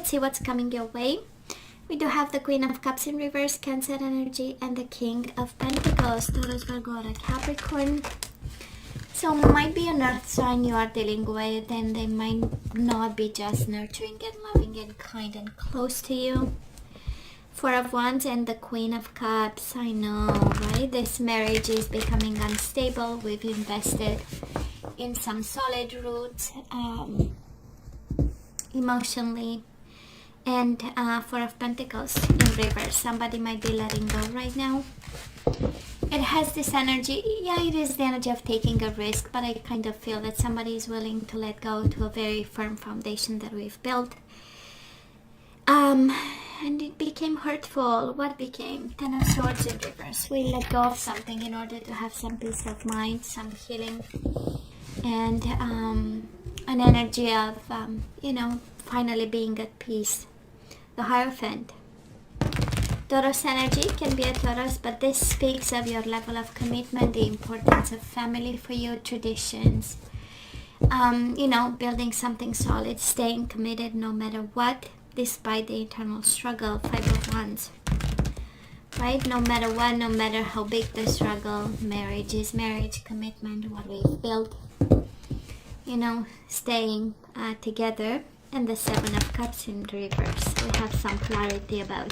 let's see what's coming your way. We do have the Queen of Cups in reverse, Cancer energy, and the King of Pentacles, Taurus, Virgo, or Capricorn. So might be an earth sign you are dealing with, and they might not be just nurturing and loving and kind and close to you. Four of Wands and the Queen of Cups. I know, right? This marriage is becoming unstable. We've invested in some solid roots emotionally. And Four of Pentacles in reverse. Somebody might be letting go right now. It has this energy. Yeah, it is the energy of taking a risk, but I kind of feel that somebody is willing to let go to a very firm foundation that we've built. And it became hurtful. What became? Ten of Swords in reverse. We let go of something in order to have some peace of mind, some healing, and an energy of, finally being at peace. The Hierophant. Taurus energy can be a Taurus, but this speaks of your level of commitment, the importance of family for you, traditions, building something solid, staying committed no matter what, despite the internal struggle. Five of Wands. Right? No matter what, no matter how big the struggle, marriage is marriage, commitment, what we've built, staying together. And the Seven of Cups in reverse. We have some clarity about.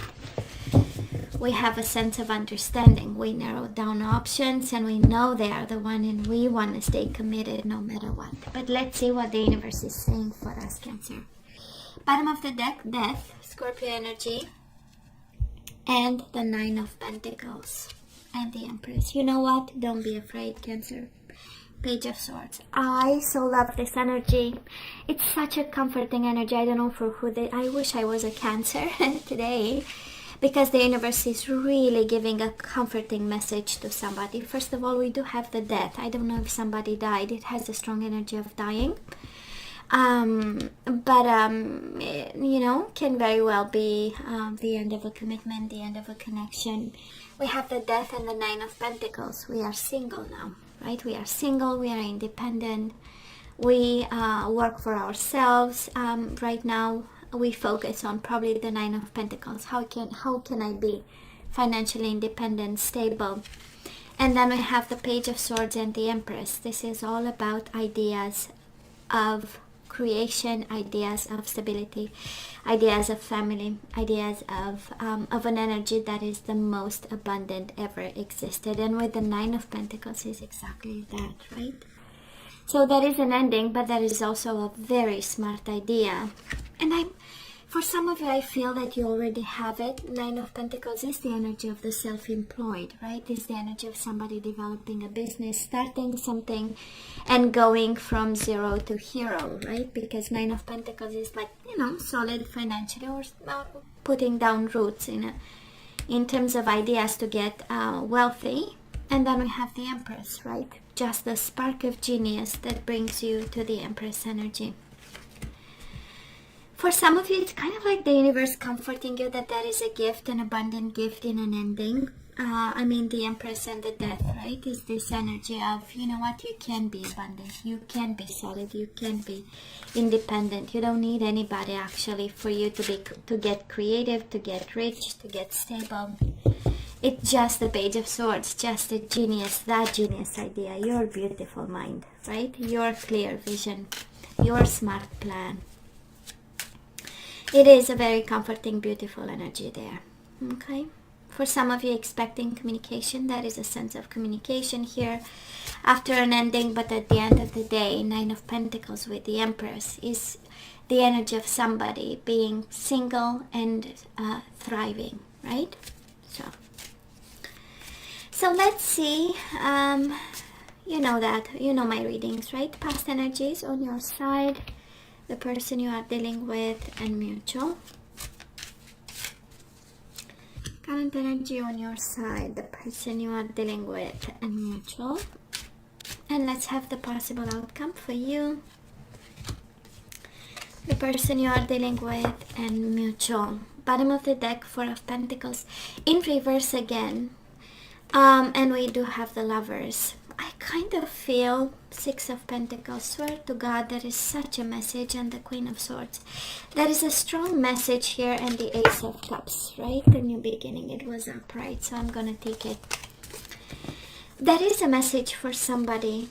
We have a sense of understanding. We narrowed down options and we know they are the one, and we want to stay committed no matter what. But let's see what the universe is saying for us, Cancer. Bottom of the deck, Death, Scorpio energy, and the Nine of Pentacles and the Empress. You know what? Don't be afraid, Cancer. Page of Swords. I so love this energy. It's such a comforting energy. I don't know for who I wish I was a Cancer today, because the universe is really giving a comforting message to somebody. First of all, we do have the death. I don't know if somebody died. It has a strong energy of dying. Can very well be the end of a commitment, the end of a connection. We have the Death and the Nine of Pentacles. We are single now, right? We are single, we are independent, we work for ourselves. Right now we focus on probably the Nine of Pentacles. How can I be financially independent, stable? And then we have the Page of Swords and the Empress. This is all about ideas of creation, ideas of stability, ideas of family, ideas of an energy that is the most abundant ever existed. And with the Nine of Pentacles is exactly that, right? So that is an ending, but that is also a very smart idea. And for some of you, I feel that you already have it. Nine of Pentacles is the energy of the self-employed, right? It's the energy of somebody developing a business, starting something, and going from zero to hero, right? Because Nine of Pentacles is like, solid financially, or putting down roots in terms of ideas to get wealthy. And then we have the Empress, right? Just the spark of genius that brings you to the Empress energy. For some of you, it's kind of like the universe comforting you that there is a gift, an abundant gift in an ending. The Empress and the Death, right? Is this energy of, you can be abundant, you can be solid, you can be independent. You don't need anybody actually for you to get creative, to get rich, to get stable. It's just the Page of Swords, just the genius, that genius idea, your beautiful mind, right? Your clear vision, your smart plan. It is a very comforting, beautiful energy there, okay? For some of you expecting communication, there is a sense of communication here after an ending, but at the end of the day, Nine of Pentacles with the Empress is the energy of somebody being single and thriving, right? So let's see, you know my readings, right? Past energies on your side, the person you are dealing with, and mutual. Current energy on your side, the person you are dealing with, and mutual. And let's have the possible outcome for you, the person you are dealing with, and mutual. Bottom of the deck, Four of Pentacles in reverse again. And we do have the Lovers. I kind of feel Six of Pentacles. Swear to God, there is such a message, and the Queen of Swords. There is a strong message here, and the Ace of Cups, right? The new beginning. It was upright, so I'm gonna take it. There is a message for somebody,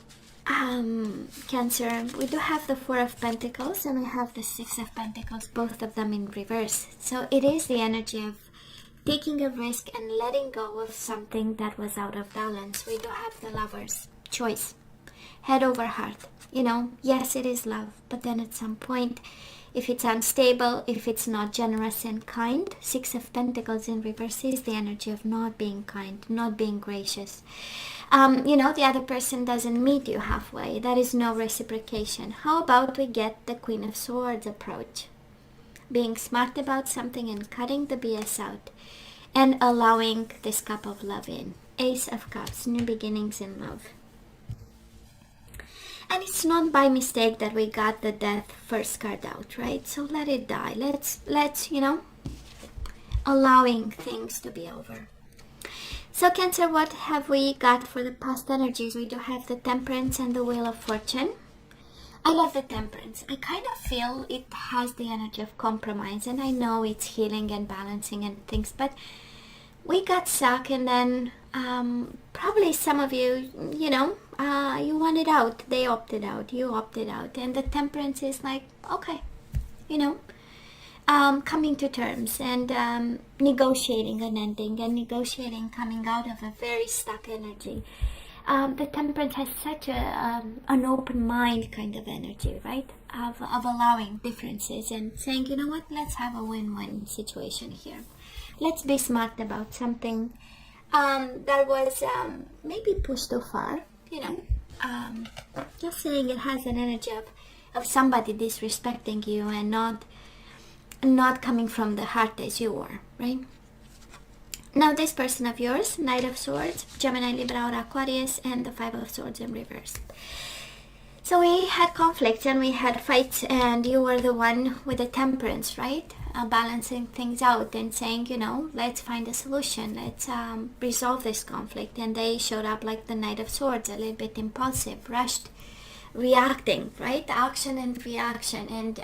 Cancer. We do have the Four of Pentacles, and we have the Six of Pentacles, both of them in reverse. So it is the energy of taking a risk and letting go of something that was out of balance. We do have the Lovers. Choice. Head over heart. You know, yes, it is love, but then at some point, if it's unstable, if it's not generous and kind, Six of Pentacles in reverse is the energy of not being kind, not being gracious. You know, the other person doesn't meet you halfway. There is no reciprocation. How about we get the Queen of Swords approach? Being smart about something and cutting the BS out and allowing this cup of love in. Ace of Cups, new beginnings in love. And it's not by mistake that we got the Death first card out, right? So let it die. Let's, you know, allowing things to be over. So Cancer, what have we got for the past energies? We do have the Temperance and the Wheel of Fortune. I love the Temperance. I kind of feel it has the energy of compromise, and I know it's healing and balancing and things, but we got stuck, and then probably some of you, you know, you wanted out. They opted out. You opted out. And the Temperance is like, okay, you know, coming to terms and negotiating an ending and negotiating coming out of a very stuck energy. The Temperance has such an open mind kind of energy, right? Of allowing differences and saying, you know what, let's have a win-win situation here. Let's be smart about something that was maybe pushed too far, you know. Just saying, it has an energy of somebody disrespecting you and not coming from the heart as you were, right? Now this person of yours, Knight of Swords, Gemini, Libra, or Aquarius, and the Five of Swords in reverse. So we had conflicts and we had fights, and you were the one with the Temperance, right? Balancing things out and saying, you know, let's find a solution. Let's resolve this conflict. And they showed up like the Knight of Swords, a little bit impulsive, rushed, reacting, right? Action and reaction, and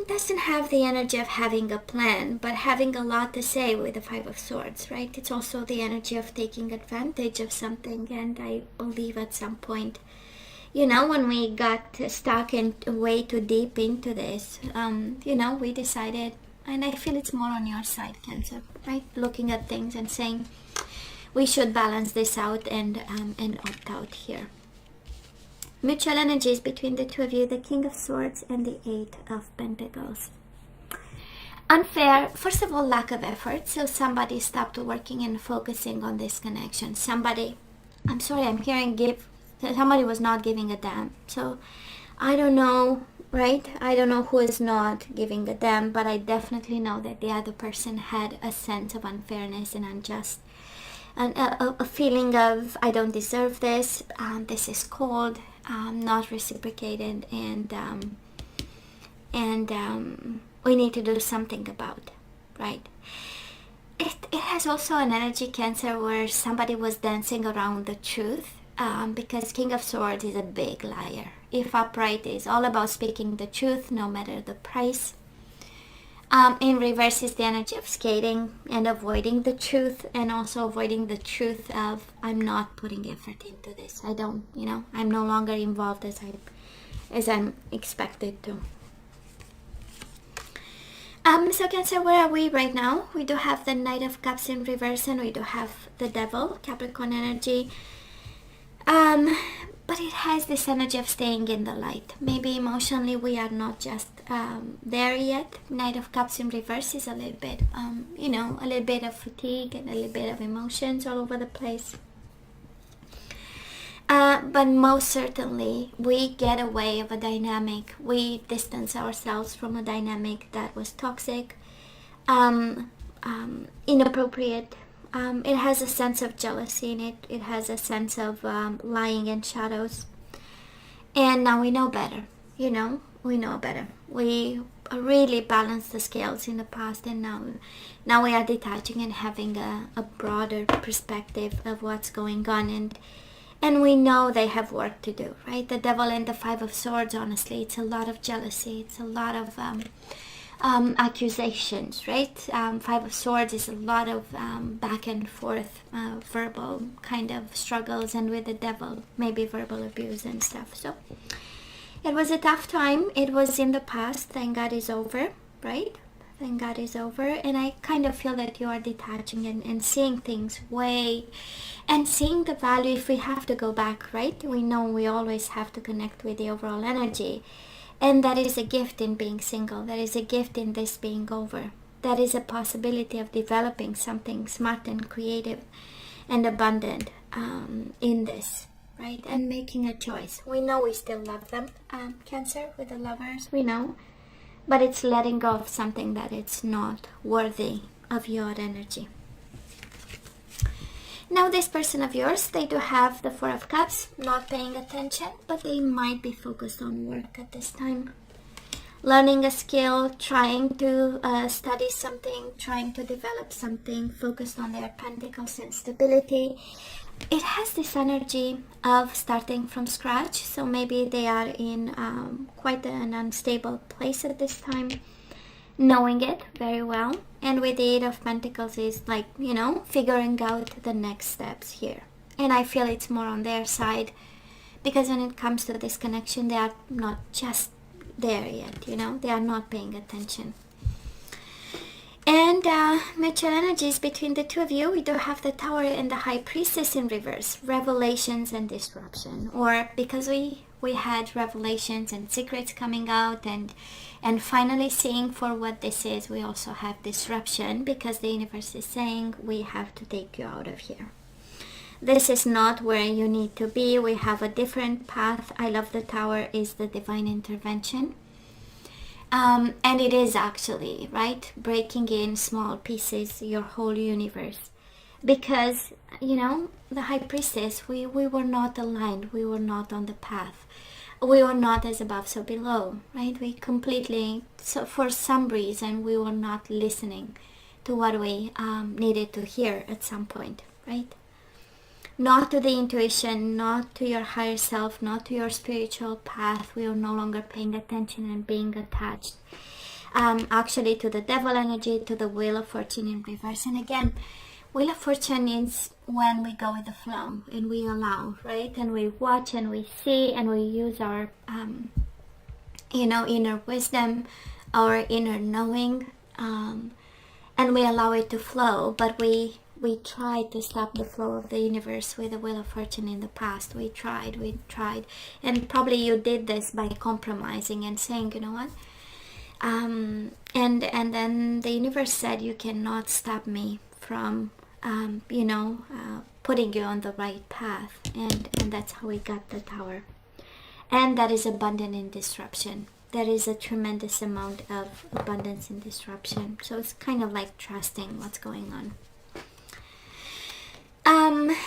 doesn't have the energy of having a plan, but having a lot to say with the Five of Swords, right? It's also the energy of taking advantage of something, and I believe at some point, you know, when we got stuck and way too deep into this, you know, we decided, and I feel it's more on your side, Cancer, right? Looking at things and saying, we should balance this out and opt out here. Mutual energies between the two of you, the King of Swords and the Eight of Pentacles. Unfair, first of all, lack of effort. So somebody stopped working and focusing on this connection. Somebody, I'm sorry, I'm hearing somebody was not giving a damn. So I don't know, right? I don't know who is not giving a damn, but I definitely know that the other person had a sense of unfairness and unjust. And a feeling of, I don't deserve this, this is cold, not reciprocated, and we need to do something about, right? It has also an energy, Cancer, where somebody was dancing around the truth, because King of Swords is a big liar. If upright is all about speaking the truth, no matter the price. In reverse is the energy of skating and avoiding the truth, and also avoiding the truth of, I'm not putting effort into this. I don't, you know, I'm no longer involved as I'm expected to. So Cancer, where are we right now? We do have the Knight of Cups in reverse, and we do have the Devil, Capricorn energy. But it has this energy of staying in the light. Maybe emotionally we are not just there yet. Knight of Cups in reverse is a little bit, you know, a little bit of fatigue and a little bit of emotions all over the place. But most certainly we get away of a dynamic. We distance ourselves from a dynamic that was toxic, inappropriate. It has a sense of jealousy in it. It has a sense of lying and shadows. And now we know better, you know, we know better. We really balanced the scales in the past, and now we are detaching and having a broader perspective of what's going on. And And we know they have work to do, right? The Devil and the Five of Swords, honestly, it's a lot of jealousy. It's a lot of accusations, right? Five of Swords is a lot of back and forth verbal kind of struggles, and with the Devil, maybe verbal abuse and stuff. So it was a tough time. It was in the past. Thank God it's over, right? Thank God it's over. And I kind of feel that you are detaching and seeing things way, and seeing the value. If we have to go back, right? We know we always have to connect with the overall energy. And that is a gift in being single. That is a gift in this being over. That is a possibility of developing something smart and creative and abundant in this, right? And making a choice. We know we still love them. Cancer with the Lovers, we know. But it's letting go of something that it's not worthy of your energy. Now this person of yours, they do have the Four of Cups, not paying attention, but they might be focused on work at this time. Learning a skill, trying to study something, trying to develop something, focused on their pentacles and stability. It has this energy of starting from scratch, so maybe they are in quite an unstable place at this time, knowing it very well. And with the Eight of Pentacles is like, you know, figuring out the next steps here. And I feel it's more on their side, because when it comes to this connection, they are not just there yet, you know, they are not paying attention. And mutual energies between the two of you, we do have the Tower and the High Priestess in reverse, revelations and disruption. Or because we had revelations and secrets coming out and finally seeing for what this is, we also have disruption, because the universe is saying we have to take you out of here. This is not where you need to be. We have a different path. I love the Tower is the divine intervention. And it is actually, right, breaking in small pieces your whole universe. Because, you know, the High Priestess, we were not aligned. We were not on the path. We were not as above, so below, right? We completely, so for some reason, we were not listening to what we needed to hear at some point, right? Not to the intuition, not to your higher self, not to your spiritual path. We are no longer paying attention and being attached. Actually to the Devil energy, to the Wheel of Fortune in reverse. And again, Wheel of Fortune is when we go with the flow and we allow, right? And we watch and we see and we use our, you know, inner wisdom, our inner knowing, and we allow it to flow. But we tried to stop the flow of the universe with the Wheel of Fortune in the past. We tried. And probably you did this by compromising and saying, you know what? And then the universe said, you cannot stop me from, you know, putting you on the right path. And that's how we got the Tower. And that is abundant in disruption. There is a tremendous amount of abundance in disruption. So it's kind of like trusting what's going on.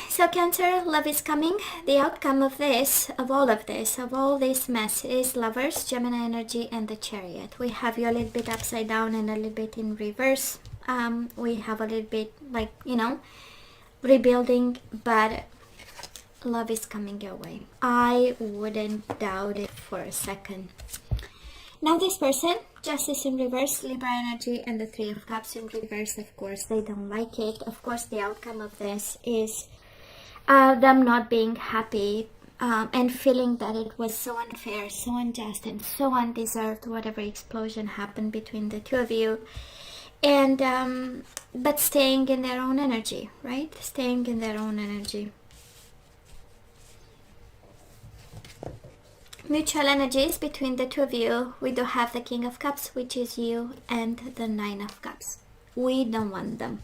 So Cancer, love is coming. The outcome of this, of all this mess is Lovers, Gemini energy, and the Chariot. We have you a little bit upside down and a little bit in reverse. We have a little bit like, you know, rebuilding, but love is coming your way. I wouldn't doubt it for a second. Now this person, Justice in reverse, Libra energy, and the Three of Cups in reverse. Of course, they don't like it. Of course, the outcome of this is them not being happy and feeling that it was so unfair, so unjust, and so undeserved, whatever explosion happened between the two of you. And but staying in their own energy, right? Staying in their own energy. Mutual energies between the two of you. We do have the King of Cups, which is you, and the Nine of Cups. We don't want them.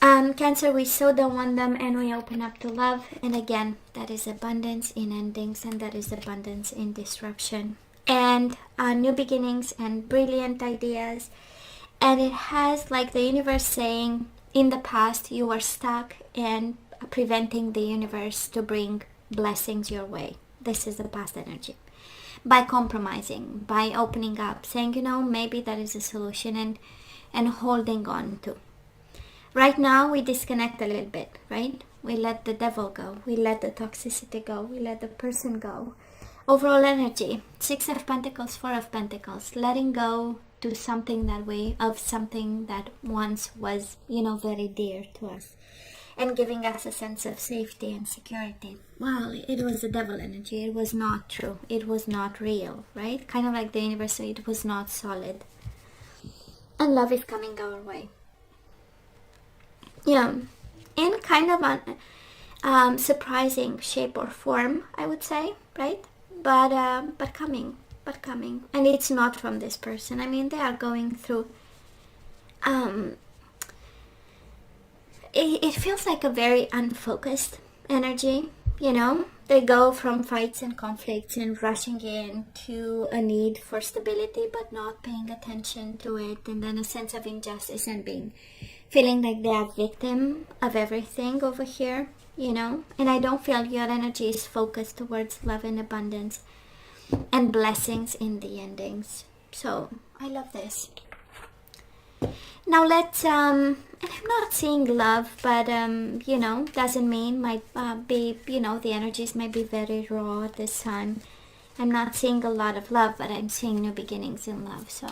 Cancer, we so don't want them, and we open up to love. And again, that is abundance in endings, and that is abundance in disruption, and new beginnings and brilliant ideas. And it has like the universe saying, in the past you were stuck and preventing the universe to bring blessings your way. This is the past energy. By compromising, by opening up, saying, you know, maybe that is a solution, and holding on to. Right now we disconnect a little bit, right? We let the devil go. We let the toxicity go. We let the person go. Overall energy, 6 of Pentacles, 4 of Pentacles, letting go to something something that once was, very dear to us, and giving us a sense of safety and security. Well, it was the devil energy. It was not true. It was not real, right? Kind of like the universe, it was not solid. And love is coming our way. Yeah, in kind of a surprising shape or form, I would say, right? But coming, and it's not from this person. I mean, they are going through. It feels like a very unfocused energy. They go from fights and conflicts and rushing in to a need for stability, but not paying attention to it, and then a sense of injustice and feeling like they are victim of everything over here, and I don't feel your energy is focused towards love and abundance and blessings in the endings. So I love this. Now let's and I'm not seeing love, but doesn't mean might be, the energies might be very raw at this time. I'm not seeing a lot of love, but I'm seeing new beginnings in love. So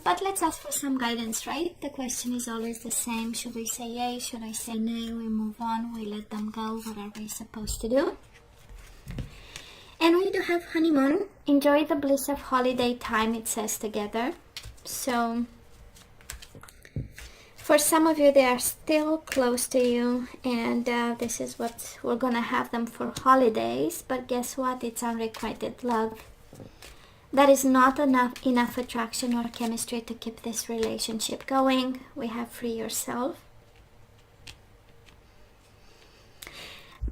but let's ask for some guidance, right? The question is always the same. Should we say yay? Should I say nay? We move on. We let them go. What are we supposed to do? And we do have honeymoon. Enjoy the bliss of holiday time, it says together. So for some of you, they are still close to you, and this is what we're gonna have them for holidays. But guess what? It's unrequited love. That is not enough attraction or chemistry to keep this relationship going. We have free yourself.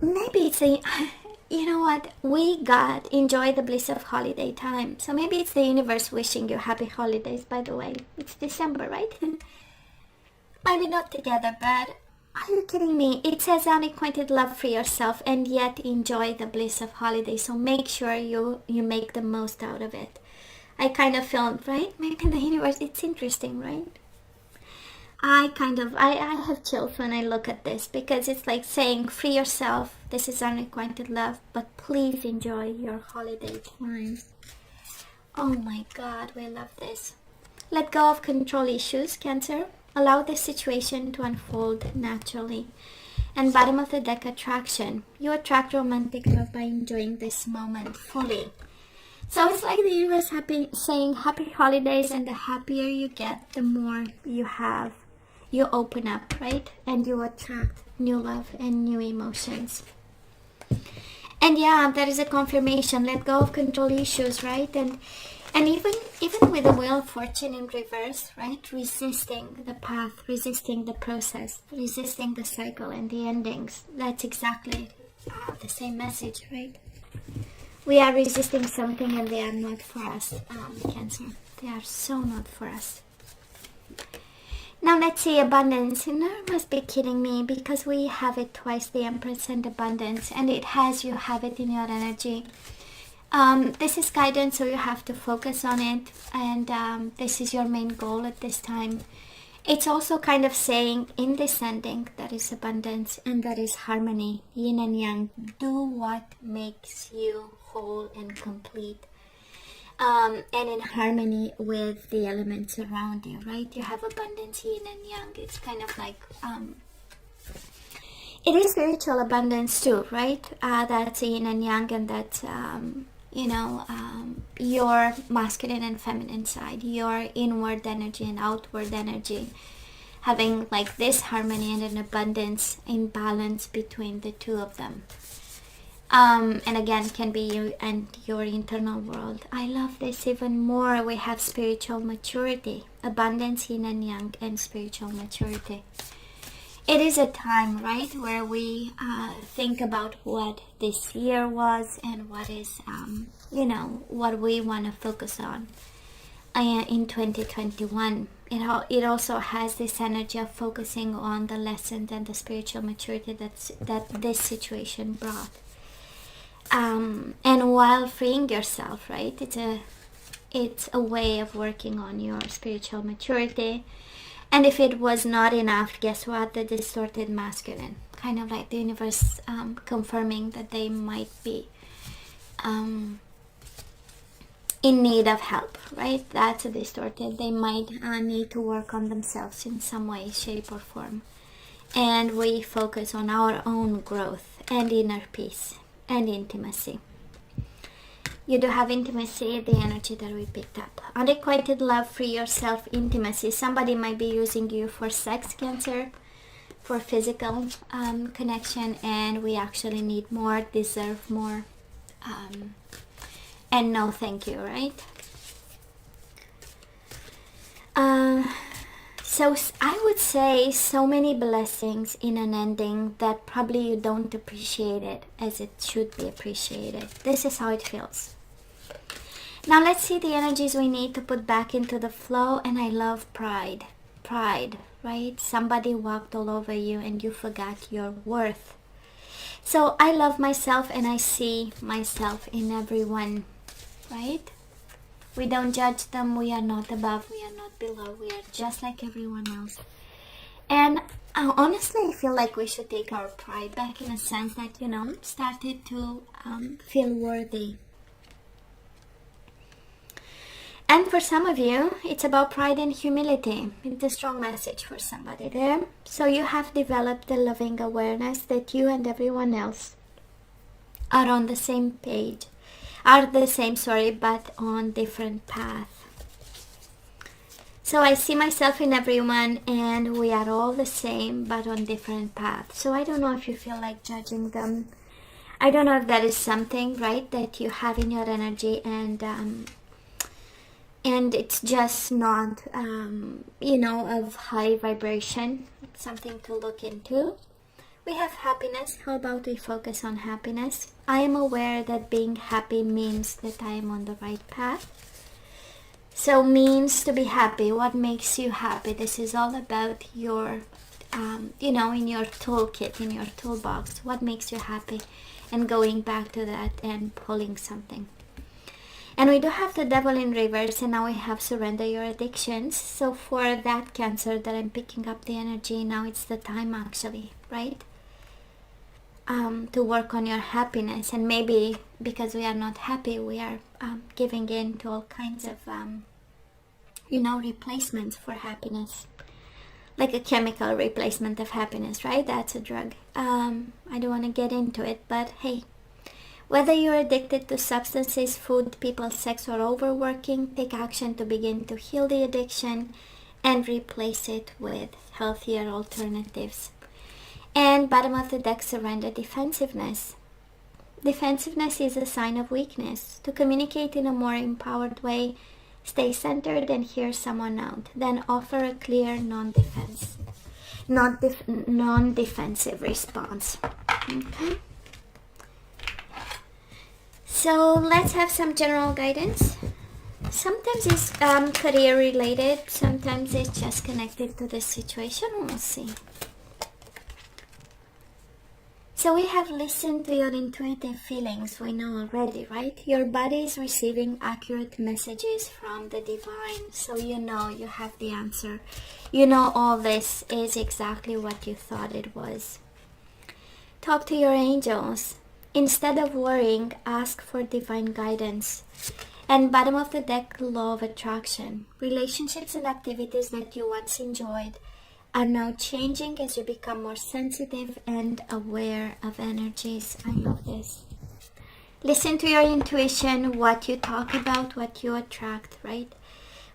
Maybe it's you know what? We got enjoy the bliss of holiday time. So maybe it's the universe wishing you happy holidays, by the way. It's December, right? Maybe not together, but are you kidding me? It says unacquainted love for yourself, and yet enjoy the bliss of holiday. So make sure you make the most out of it. I kind of feel, right? Maybe the universe, it's interesting, right? I have chills when I look at this, because it's like saying, free yourself. This is unrequited love, but please enjoy your holiday time. Oh my God, we love this. Let go of control issues, Cancer. Allow the situation to unfold naturally. And bottom of the deck, attraction. You attract romantic love by enjoying this moment fully. So it's like the universe saying happy holidays, and the happier you get, the more you have. You open up, right? And you attract new love and new emotions. And yeah, there is a confirmation. Let go of control issues, right? And even with the Wheel of Fortune in reverse, right? Resisting the path, resisting the process, resisting the cycle and the endings. That's exactly the same message, right? We are resisting something, and they are not for us, Cancer. They are so not for us. Now let's see abundance. You must be kidding me, because we have it twice, the Empress and abundance, and you have it in your energy. This is guidance, so you have to focus on it, and this is your main goal at this time. It's also kind of saying in descending, that is abundance and that is harmony, yin and yang. Do what makes you whole and complete, and in harmony with the elements around you, right? You have abundance, yin and yang. It's kind of like it is spiritual abundance too, right? That's yin and yang, and that's your masculine and feminine side, your inward energy and outward energy, having like this harmony and an abundance in balance between the two of them. And again, can be you and your internal world. I love this even more. We have spiritual maturity, abundance, yin and yang, and spiritual maturity. It is a time, right, where we think about what this year was and what is, what we want to focus on in 2021. It also has this energy of focusing on the lessons and the spiritual maturity that this situation brought. And while freeing yourself, right, it's a way of working on your spiritual maturity. And if it was not enough, guess what? The distorted masculine, kind of like the universe confirming that they might be in need of help, right? That's distorted. They might need to work on themselves in some way, shape, or form. And we focus on our own growth and inner peace and intimacy. You do have intimacy, the energy that we picked up. Unrequited love, free yourself, intimacy. Somebody might be using you for sex, Cancer, for physical connection, and we actually need more, deserve more, and no thank you, right? So I would say so many blessings in an ending that probably you don't appreciate it as it should be appreciated. This is how it feels. Now let's see the energies we need to put back into the flow. And I love pride. Pride, right? Somebody walked all over you and you forgot your worth. So I love myself and I see myself in everyone, right? We don't judge them. We are not above. We are not below. We are just like everyone else. And honestly, I feel like we should take our pride back in a sense that, you know, started to feel worthy. And for some of you, it's about pride and humility. It's a strong message for somebody there. So you have developed the loving awareness that you and everyone else are on the same page. But on different path. So I see myself in everyone and we are all the same but on different paths. So I don't know if you feel like judging them. I don't know if that is something, right, that you have in your energy and it's just not, you know, of high vibration. It's something to look into. We have happiness. How about we focus on happiness? I am aware that being happy means that I am on the right path. So means to be happy. What makes you happy? This is all about your, you know, in your toolkit, in your toolbox. What makes you happy? And going back to that and pulling something. And we do have the devil in reverse, and now we have surrender your addictions. So for that Cancer that I'm picking up the energy, now it's the time actually, right? To work on your happiness. And maybe because we are not happy, we are giving in to all kinds of, you know, replacements for happiness. Like a chemical replacement of happiness, right? That's a drug. I don't want to get into it, but hey. Whether you're addicted to substances, food, people, sex, or overworking, take action to begin to heal the addiction and replace it with healthier alternatives. And bottom of the deck, surrender defensiveness. Defensiveness is a sign of weakness. To communicate in a more empowered way, stay centered and hear someone out. Then offer a clear non-defensive response. Okay. So let's have some general guidance. Sometimes it's career related, sometimes it's just connected to the situation. We'll see. So we have listened to your intuitive feelings. We know already, right? Your body is receiving accurate messages from the divine. So you know you have the answer. You know all this is exactly what you thought it was. Talk to your angels. Instead of worrying, ask for divine guidance. And bottom of the deck, law of attraction. Relationships and activities that you once enjoyed are now changing as you become more sensitive and aware of energies. I love this. Listen to your intuition. What you talk about, what you attract, right?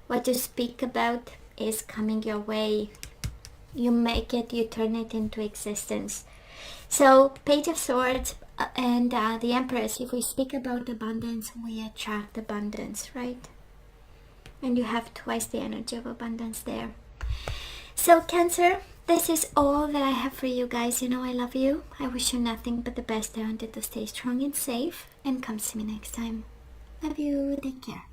What you speak about is coming your way. You make it, you turn it into existence. So, Page of Swords and the Empress, if we speak about abundance, we attract abundance, right? And you have twice the energy of abundance there. So, Cancer, this is all that I have for you guys. You know I love you. I wish you nothing but the best. I wanted to stay strong and safe. And come see me next time. Love you. Take care.